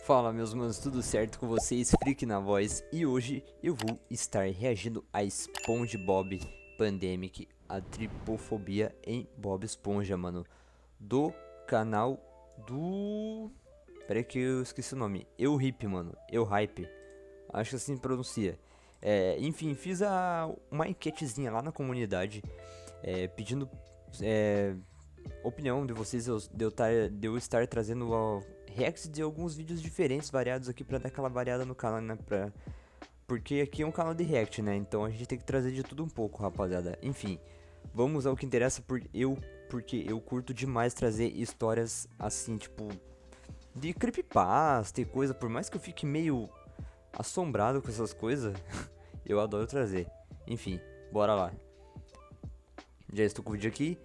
Fala meus manos, tudo certo com vocês? Freak na voz. E hoje eu vou estar reagindo a SpongeBob Pandemic, a tripofobia em Bob Esponja, mano. Do canal do... Peraí que eu esqueci o nome. Hype, mano. Hype. Acho que assim pronuncia. Enfim, fiz uma enquetezinha lá na comunidade, pedindo opinião de vocês de eu estar trazendo reacts de alguns vídeos diferentes, variados aqui pra dar aquela variada no canal, né? Porque aqui é um canal de react, né? Então a gente tem que trazer de tudo um pouco, rapaziada. Enfim, vamos ao que interessa, porque eu curto demais trazer histórias assim, tipo, de creepypasta e coisa. Por mais que eu fique meio assombrado com essas coisas, eu adoro trazer. Enfim, bora lá. Já estou com o vídeo aqui.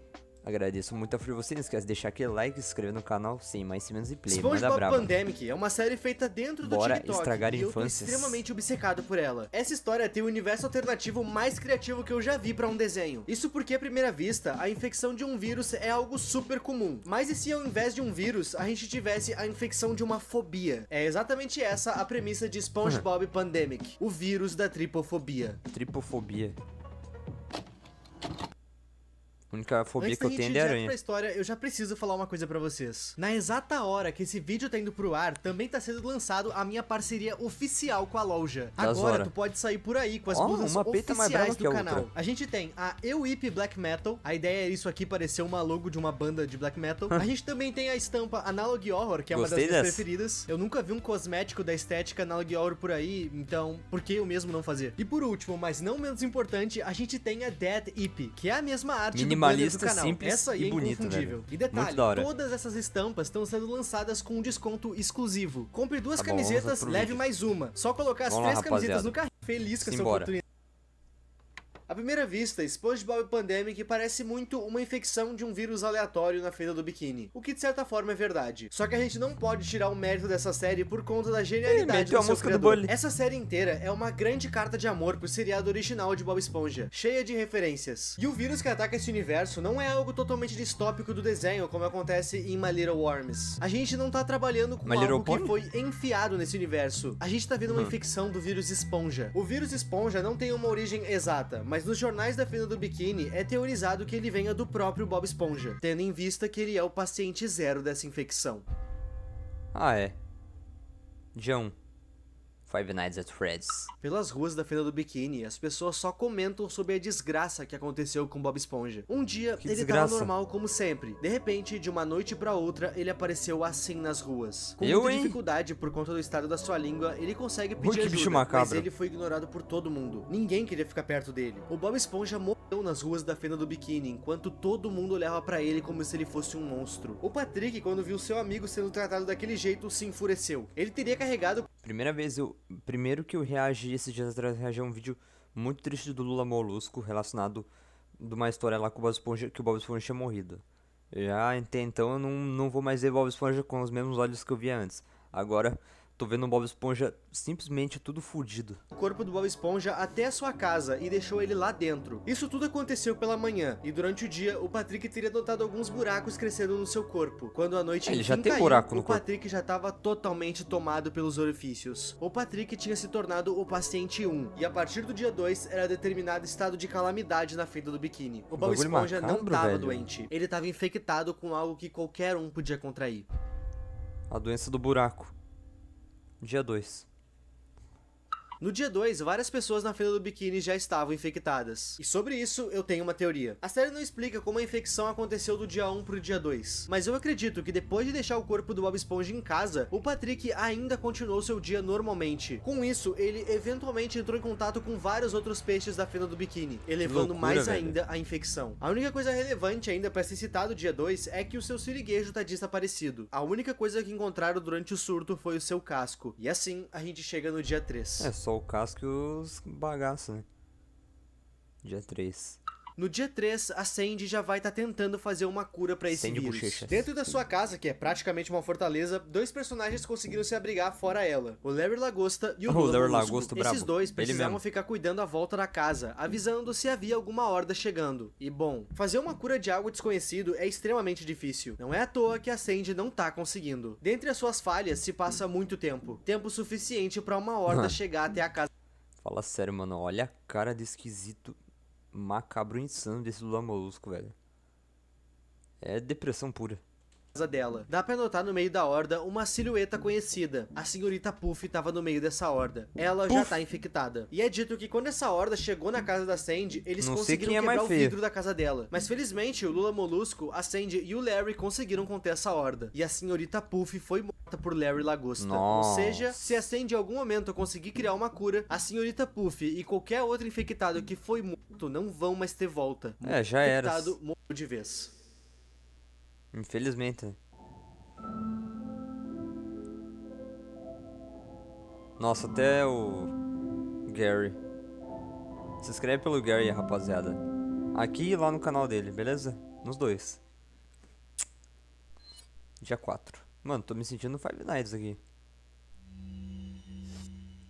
Agradeço muito a frio você, não esquece de deixar aquele like, se inscrever no canal, sem mais sem menos e play. SpongeBob Pandemic é uma série feita dentro do Bora TikTok estragar e eu tô infâncias. extremamente obcecado por ela. Essa história tem o universo alternativo mais criativo que eu já vi pra um desenho. Isso porque, à primeira vista, a infecção de um vírus é algo super comum. Mas e se ao invés de um vírus, a gente tivesse a infecção de uma fobia? É exatamente essa a premissa de SpongeBob Pandemic, o vírus da tripofobia. Tripofobia. A única fobia Antes que eu tenho é de aranha. Pra história, eu já preciso falar uma coisa pra vocês. Na exata hora que esse vídeo tá indo pro ar, também tá sendo lançado a minha parceria oficial com a loja. Agora tu pode sair por aí com as blusas oficiais do canal. A gente tem a Hype Black Metal. A ideia é isso aqui parecer uma logo de uma banda de black metal. A gente também tem a estampa Analog Horror, que é uma das minhas preferidas. Eu nunca vi um cosmético da estética Analog Horror por aí, então por que eu mesmo não fazer? E por último, mas não menos importante, a gente tem a Dead Hype, que é a mesma arte do canal. Simples, essa aí é inconfundível. Velho. E detalhe, todas essas estampas estão sendo lançadas com um desconto exclusivo. Compre duas camisetas, leve mais uma. Só colocar as três camisetas no carrinho. Feliz com essa oportunidade. À primeira vista, SpongeBob Pandemic parece muito uma infecção de um vírus aleatório na Fenda do Biquíni, o que de certa forma é verdade. Só que a gente não pode tirar o mérito dessa série por conta da genialidade do seu criador. Essa série inteira é uma grande carta de amor pro seriado original de Bob Esponja, cheia de referências. E o vírus que ataca esse universo não é algo totalmente distópico do desenho, como acontece em My Little Worms. A gente não tá trabalhando com algo que foi enfiado nesse universo. A gente tá vendo uma infecção do vírus esponja. O vírus esponja não tem uma origem exata, mas nos jornais da Fenda do Biquíni é teorizado que ele venha do próprio Bob Esponja, tendo em vista que ele é o paciente zero dessa infecção. Ah, é. Dia 1. Five Nights at Freddy's. Pelas ruas da Fenda do Biquíni, as pessoas só comentam sobre a desgraça que aconteceu com Bob Esponja. Um dia, ele tava normal como sempre. De repente, de uma noite pra outra, ele apareceu assim nas ruas. Com muita dificuldade por conta do estado da sua língua, ele consegue pedir ajuda, mas ele foi ignorado por todo mundo. Ninguém queria ficar perto dele. O Bob Esponja morreu nas ruas da Fenda do Biquíni, enquanto todo mundo olhava pra ele como se ele fosse um monstro. O Patrick, quando viu seu amigo sendo tratado daquele jeito, se enfureceu. Ele teria carregado... Primeiro que eu reagi esses dias atrás, reagi a um vídeo muito triste do Lula Molusco relacionado de uma história lá com o Bob Esponja, que o Bob Esponja tinha morrido. Então eu não vou mais ver Bob Esponja com os mesmos olhos que eu via antes. Agora tô vendo o Bob Esponja simplesmente tudo fudido. O corpo do Bob Esponja até a sua casa e deixou ele lá dentro. Isso tudo aconteceu pela manhã, e durante o dia o Patrick teria notado alguns buracos crescendo no seu corpo. Quando a noite já tem buraco no corpo, o Patrick já estava totalmente tomado pelos orifícios. O Patrick tinha se tornado o paciente 1, e a partir do dia 2 era determinado estado de calamidade na Fenda do Biquíni. O Bob Esponja não estava doente, ele estava infectado com algo que qualquer um podia contrair. A doença do buraco. Dia 2. No dia 2, várias pessoas na Fenda do Biquíni já estavam infectadas. E sobre isso, eu tenho uma teoria. A série não explica como a infecção aconteceu do dia 1 pro dia 2. Mas eu acredito que depois de deixar o corpo do Bob Esponja em casa, o Patrick ainda continuou seu dia normalmente. Com isso, ele eventualmente entrou em contato com vários outros peixes da Fenda do Biquíni, elevando mais ainda a infecção. A única coisa relevante ainda para ser citado o dia 2 é que o seu siriguejo tá desaparecido. A única coisa que encontraram durante o surto foi o seu casco. E assim, a gente chega no dia 3. É só o casco e os bagaços, né? Dia 3. No dia 3, a Sandy já vai estar tentando fazer uma cura pra esse vírus. Bochechas. Dentro da sua casa, que é praticamente uma fortaleza, 2 personagens conseguiram se abrigar fora ela. O Larry Lagosta e o Lula Molusco. Esses dois precisavam ficar cuidando à volta da casa, avisando se havia alguma horda chegando. E bom, fazer uma cura de algo desconhecido é extremamente difícil. Não é à toa que a Sandy não tá conseguindo. Dentre as suas falhas se passa muito tempo. Tempo suficiente pra uma horda chegar até a casa. Fala sério, mano. Olha a cara de esquisito, macabro, insano desse Lula Molusco, velho. É depressão pura. Dela. Dá pra notar no meio da horda uma silhueta conhecida. A senhorita Puff tava no meio dessa horda. Ela já tá infectada. E é dito que quando essa horda chegou na casa da Sandy, eles conseguiram quebrar o vidro da casa dela. Mas felizmente o Lula Molusco, a Sandy e o Larry conseguiram conter essa horda. E a senhorita Puff foi morta por Larry Lagosta. Ou seja, se a Sandy em algum momento conseguir criar uma cura, a senhorita Puff e qualquer outro infectado que foi morto não vão mais ter volta. Já era. Infectado morreu de vez. Infelizmente. Nossa, até o Gary. Se inscreve pelo Gary, rapaziada. Aqui e lá no canal dele, beleza? Nos dois. Dia 4. Mano, tô me sentindo Five Nights aqui.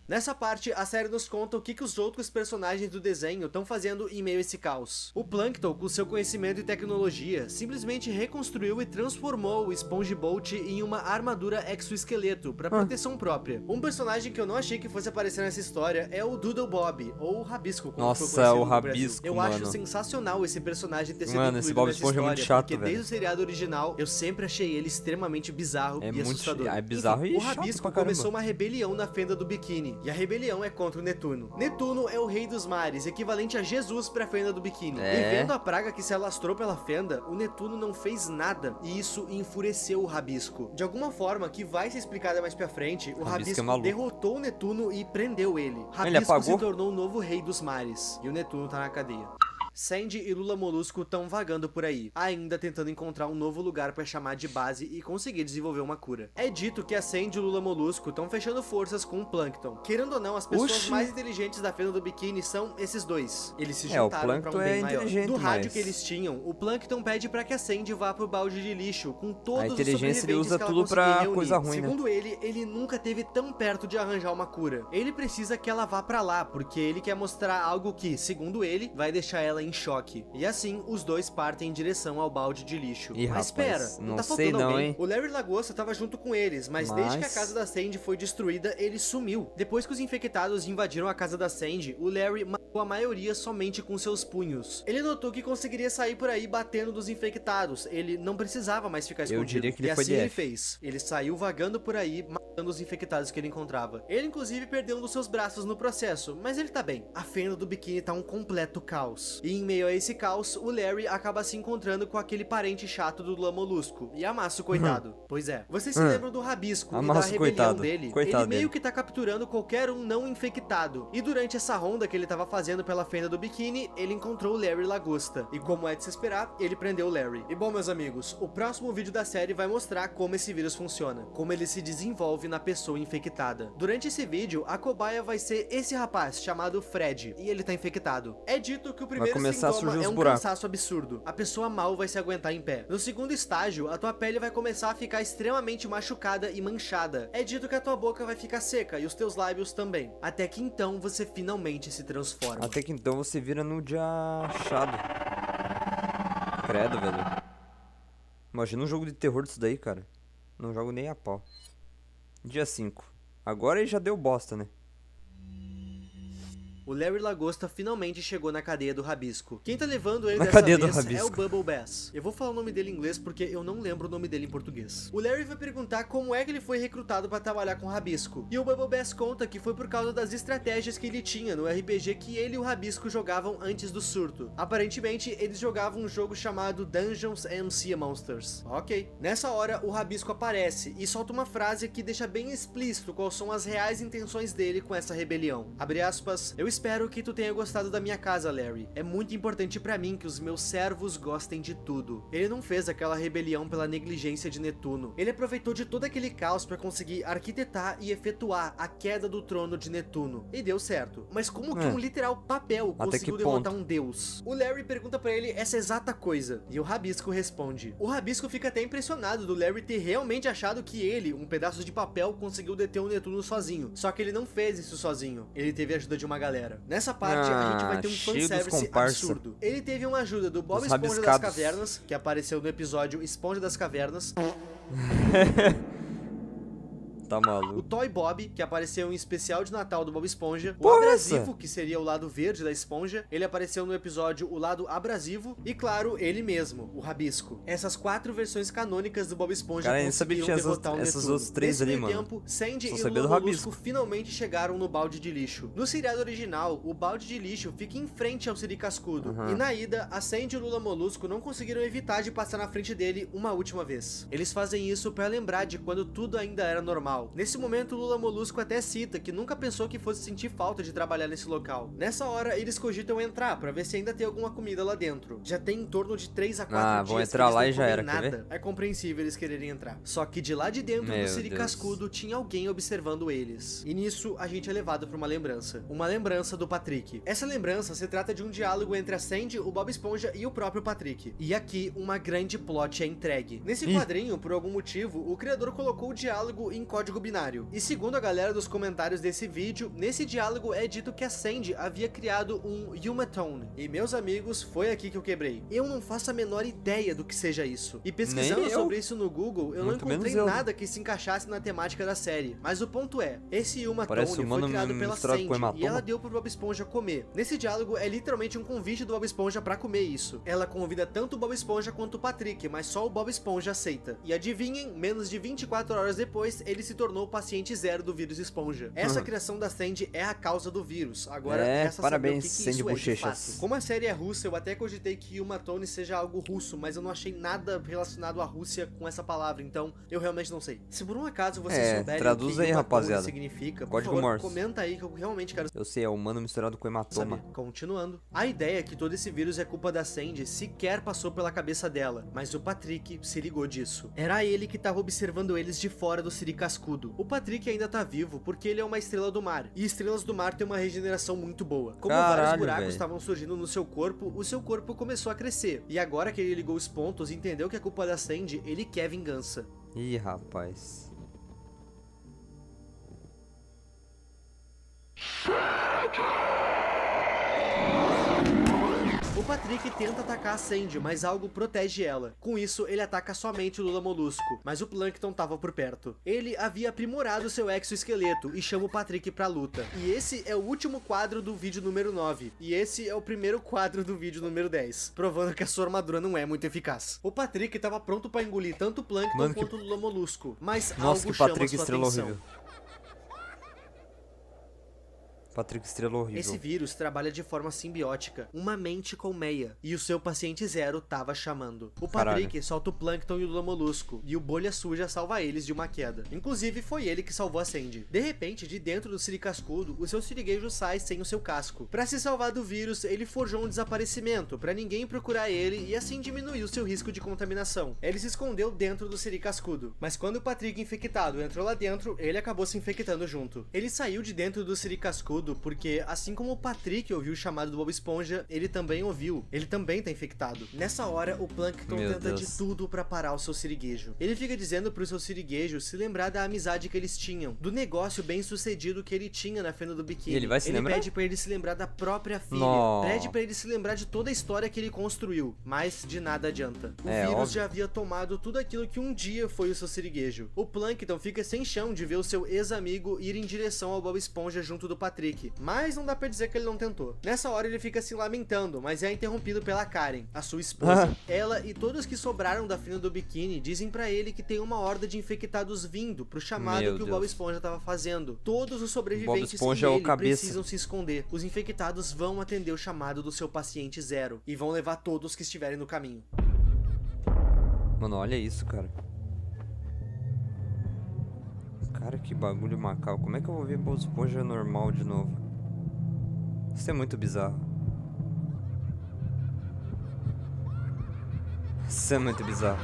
Nessa parte, a série nos conta o que os outros personagens do desenho estão fazendo em meio a esse caos. O Plankton, com seu conhecimento e tecnologia, simplesmente reconstruiu e transformou o SpongeBob em uma armadura exoesqueleto para proteção própria. Um personagem que eu não achei que fosse aparecer nessa história é o Doodle Bob, ou o Rabisco, como foi conhecido o Rabisco, Eu acho sensacional esse personagem ter sido esse Bob nessa Esponja história, é muito chato, porque velho. desde o seriado original, eu sempre achei ele extremamente bizarro e assustador. É bizarro. Enfim, o Rabisco começou uma rebelião na fenda do Biquíni. E a rebelião é contra o Netuno. Netuno é o rei dos mares, equivalente a Jesus pra fenda do Biquíni. E vendo a praga que se alastrou pela fenda, o Netuno não fez nada, e isso enfureceu o Rabisco. De alguma forma, que vai ser explicada mais pra frente, o Rabisco derrotou o Netuno e prendeu ele. Rabisco se tornou o novo rei dos mares, e o Netuno tá na cadeia. Sandy e Lula Molusco estão vagando por aí, ainda tentando encontrar um novo lugar para chamar de base e conseguir desenvolver uma cura. É dito que a Sandy e o Lula Molusco estão fechando forças com o Plankton. Querendo ou não, as pessoas mais inteligentes da fenda do Biquíni são esses dois. Eles se juntaram para um bem maior. Do rádio que eles tinham, o Plankton pede para que a Sandy vá pro balde de lixo com todos os sobreviventes ele usa que ela tudo pra reunir. coisa ruim, Segundo ele nunca teve tão perto de arranjar uma cura. Ele precisa que ela vá para lá, porque ele quer mostrar algo que, segundo ele, vai deixar ela em choque. E assim, os dois partem em direção ao balde de lixo. Mas espera, não tá faltando alguém. Hein? O Larry Lagosta tava junto com eles, mas desde que a casa da Sandy foi destruída, ele sumiu. Depois que os infectados invadiram a casa da Sandy, o Larry matou a maioria somente com seus punhos. Ele notou que conseguiria sair por aí batendo dos infectados. Ele não precisava mais ficar escondido. Eu diria que ele e foi assim ele fez. Ele saiu vagando por aí, matando os infectados que ele encontrava. Ele inclusive perdeu um dos seus braços no processo, mas ele tá bem. A fenda do Biquíni tá um completo caos. E em meio a esse caos, o Larry acaba se encontrando com aquele parente chato do Lula Molusco, Yamaço, coitado. Pois é. Vocês se lembram do Rabisco e da rebelião dele? Ele meio que tá capturando qualquer um não infectado. E durante essa ronda que ele tava fazendo pela fenda do Biquíni, ele encontrou o Larry Lagosta. E como é de se esperar, ele prendeu o Larry. E bom, meus amigos, o próximo vídeo da série vai mostrar como esse vírus funciona, como ele se desenvolve na pessoa infectada. Durante esse vídeo, a cobaia vai ser esse rapaz chamado Fred, e ele tá infectado. É dito que o primeiro sintoma é um cansaço absurdo. A pessoa mal vai se aguentar em pé. No segundo estágio, a tua pele vai começar a ficar extremamente machucada e manchada. É dito que a tua boca vai ficar seca e os teus lábios também. Até que então você finalmente se transforma. Até que então você vira no dia achado. Credo, velho. Imagina um jogo de terror disso daí, cara. Não jogo nem a pau. Dia 5. Agora ele já deu bosta, né? O Larry Lagosta finalmente chegou na cadeia do Rabisco. Quem tá levando ele dessa vez é o Bubble Bass. Eu vou falar o nome dele em inglês porque eu não lembro o nome dele em português. O Larry vai perguntar como é que ele foi recrutado pra trabalhar com o Rabisco. E o Bubble Bass conta que foi por causa das estratégias que ele tinha no RPG que ele e o Rabisco jogavam antes do surto. Aparentemente, eles jogavam um jogo chamado Dungeons and Sea Monsters. Ok. Nessa hora, o Rabisco aparece e solta uma frase que deixa bem explícito quais são as reais intenções dele com essa rebelião. Abre aspas, eu espero que tu tenha gostado da minha casa, Larry. É muito importante pra mim que os meus servos gostem de tudo. Ele não fez aquela rebelião pela negligência de Netuno. Ele aproveitou de todo aquele caos pra conseguir arquitetar e efetuar a queda do trono de Netuno. E deu certo. Mas como que um literal papel conseguiu derrotar um deus? O Larry pergunta pra ele essa exata coisa. E o Rabisco responde. O Rabisco fica até impressionado do Larry ter realmente achado que ele, um pedaço de papel, conseguiu deter o Netuno sozinho. Só que ele não fez isso sozinho. Ele teve a ajuda de uma galera. Nessa parte, a gente vai ter um fanservice absurdo. Ele teve uma ajuda do Bob Esponja das Cavernas, que apareceu no episódio Esponja das Cavernas. Tá maluco. O Toy Bob, que apareceu em especial de Natal do Bob Esponja. O Abrasivo, que seria o lado verde da esponja. Ele apareceu no episódio O Lado Abrasivo. E claro, ele mesmo, o Rabisco. Essas 4 versões canônicas do Bob Esponja conseguiram derrotar o Netuno. Essas outras 3 ali, mano. Tempo, Sandy e o Lula Molusco finalmente chegaram no balde de lixo. No seriado original, o balde de lixo fica em frente ao Siri Cascudo. E na ida, a Sandy e o Lula Molusco não conseguiram evitar de passar na frente dele uma última vez. Eles fazem isso pra lembrar de quando tudo ainda era normal. Nesse momento, o Lula Molusco até cita que nunca pensou que fosse sentir falta de trabalhar nesse local. Nessa hora, eles cogitam entrar pra ver se ainda tem alguma comida lá dentro. Já tem em torno de 3 a 4 dias vão entrar lá e já era, nada. É compreensível eles quererem entrar. Só que de lá de dentro do Siri Cascudo tinha alguém observando eles. E nisso, a gente é levado pra uma lembrança. Uma lembrança do Patrick. Essa lembrança se trata de um diálogo entre a Sandy, o Bob Esponja e o próprio Patrick. E aqui, uma grande plot é entregue. Nesse quadrinho, por algum motivo, o criador colocou o diálogo em código binário. E segundo a galera dos comentários desse vídeo, nesse diálogo é dito que a Sandy havia criado um Yumatone. E meus amigos, foi aqui que eu quebrei. Eu não faço a menor ideia do que seja isso. E pesquisando sobre isso no Google, eu não encontrei nada que se encaixasse na temática da série. Mas o ponto é, esse Yumatone foi criado pela Sandy e ela deu pro Bob Esponja comer. Nesse diálogo é literalmente um convite do Bob Esponja pra comer isso. Ela convida tanto o Bob Esponja quanto o Patrick, mas só o Bob Esponja aceita. E adivinhem, menos de 24 horas depois, ele se tornou o paciente 0 do vírus Esponja. Essa criação da Sandy é a causa do vírus. Agora, essa parabéns, saber o que Sandy isso é de fato. Como a série é russa, eu até cogitei que Yumatone seja algo russo, mas eu não achei nada relacionado à Rússia com essa palavra, então eu realmente não sei. Se por um acaso vocês souberem traduz o que aí, rapaziada, significa, por código favor, Morse. comenta aí que eu realmente quero Eu sei, é humano misturado com hematoma. saber. Continuando. A ideia que todo esse vírus é culpa da Sandy sequer passou pela cabeça dela, mas o Patrick se ligou disso. Era ele que estava observando eles de fora do Siri Cascudo. O Patrick ainda tá vivo porque ele é uma estrela do mar, e estrelas do mar têm uma regeneração muito boa. Como vários buracos estavam surgindo no seu corpo, o seu corpo começou a crescer. E agora que ele ligou os pontos e entendeu que a culpa da Sandy, ele quer vingança. Ih, rapaz. O Patrick tenta atacar a Sandy, mas algo protege ela. Com isso, ele ataca somente o Lula Molusco, mas o Plankton tava por perto. Ele havia aprimorado seu exoesqueleto e chama o Patrick pra luta. E esse é o último quadro do vídeo número 9. E esse é o primeiro quadro do vídeo número 10, provando que a sua armadura não é muito eficaz. O Patrick tava pronto pra engolir tanto o Plankton quanto o Lula Molusco, mas algo chama sua atenção. Horrível. Patrick Estrela horrível. Esse vírus trabalha de forma simbiótica, uma mente colmeia, e o seu paciente 0 tava chamando. O Patrick solta o Plankton e o Lula Molusco, e o Bolha Suja salva eles de uma queda. Inclusive, foi ele que salvou a Sandy. De repente, de dentro do Siri Cascudo, o seu siriguejo sai sem o seu casco. Pra se salvar do vírus, ele forjou um desaparecimento, pra ninguém procurar ele e assim diminuir o seu risco de contaminação. Ele se escondeu dentro do Siri Cascudo, mas quando o Patrick infectado entrou lá dentro, ele acabou se infectando junto. Ele saiu de dentro do Siri Cascudo porque, assim como o Patrick ouviu o chamado do Bob Esponja, ele também ouviu. Ele também tá infectado. Nessa hora, o Plankton tenta de tudo pra parar o seu siriguejo. Ele fica dizendo pro seu siriguejo se lembrar da amizade que eles tinham, do negócio bem sucedido que ele tinha na fenda do biquíni. Ele vai se lembrar? Pede pra ele se lembrar da própria filha. Pede pra ele se lembrar de toda a história que ele construiu, mas de nada adianta. O vírus já havia tomado tudo aquilo que um dia foi o seu siriguejo. O Plankton fica sem chão de ver o seu ex-amigo ir em direção ao Bob Esponja junto do Patrick. Mas não dá pra dizer que ele não tentou. Nessa hora ele fica se lamentando, mas é interrompido pela Karen, a sua esposa. Ela e todos que sobraram da fenda do biquíni dizem pra ele que tem uma horda de infectados vindo pro chamado que o Bob Esponja tava fazendo. Todos os sobreviventes e ele precisam se esconder. Os infectados vão atender o chamado do seu paciente 0 e vão levar todos que estiverem no caminho. Mano, olha isso, cara. Cara, que bagulho macabro. Como é que eu vou ver Bob Esponja normal de novo? Isso é muito bizarro. Isso é muito bizarro.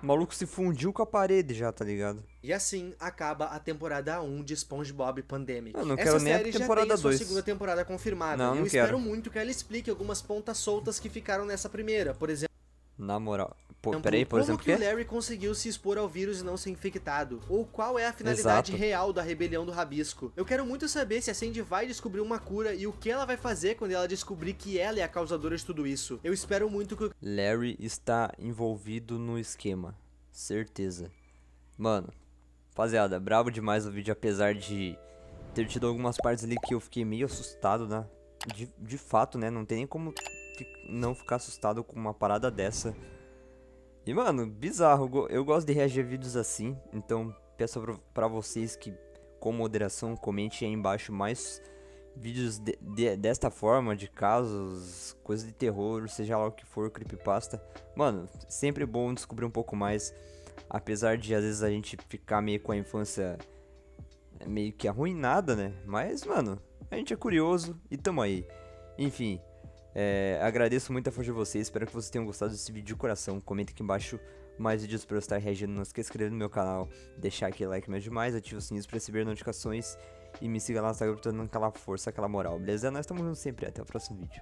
O maluco se fundiu com a parede já, tá ligado? E assim acaba a temporada 1 de SpongeBob Pandemic. Eu não quero nem a temporada 2. Essa série já tem a sua segunda temporada confirmada. Não, e eu não espero quero. muito que ela explique algumas pontas soltas que ficaram nessa primeira. Por exemplo, na moral. Pô, peraí, por exemplo, como que o Larry conseguiu se expor ao vírus e não ser infectado? Ou qual é a finalidade real da rebelião do Rabisco? Eu quero muito saber se a Sandy vai descobrir uma cura e o que ela vai fazer quando ela descobrir que ela é a causadora de tudo isso. Eu espero muito que o Larry está envolvido no esquema. Certeza. Mano, rapaziada, brabo demais o vídeo, apesar de ter tido algumas partes ali que eu fiquei meio assustado, né? De fato, né? Não tem nem como não ficar assustado com uma parada dessa. E, mano, bizarro. Eu gosto de reagir a vídeos assim. Então, peço pra vocês que, com moderação, comentem aí embaixo mais vídeos desta forma, de casos, coisas de terror, seja lá o que for, creepypasta. Mano, sempre bom descobrir um pouco mais. Apesar de, às vezes, a gente ficar meio com a infância meio que arruinada, né? Mas, mano, a gente é curioso e tamo aí. Enfim... agradeço muito a força de vocês, espero que vocês tenham gostado desse vídeo de coração. Comenta aqui embaixo mais vídeos para eu estar reagindo, não esqueça de se inscrever no meu canal, deixar aquele like mais demais, ativa o sininho para receber notificações e me siga lá no Instagram dando aquela força, aquela moral, beleza? Nós estamos juntos sempre, até o próximo vídeo.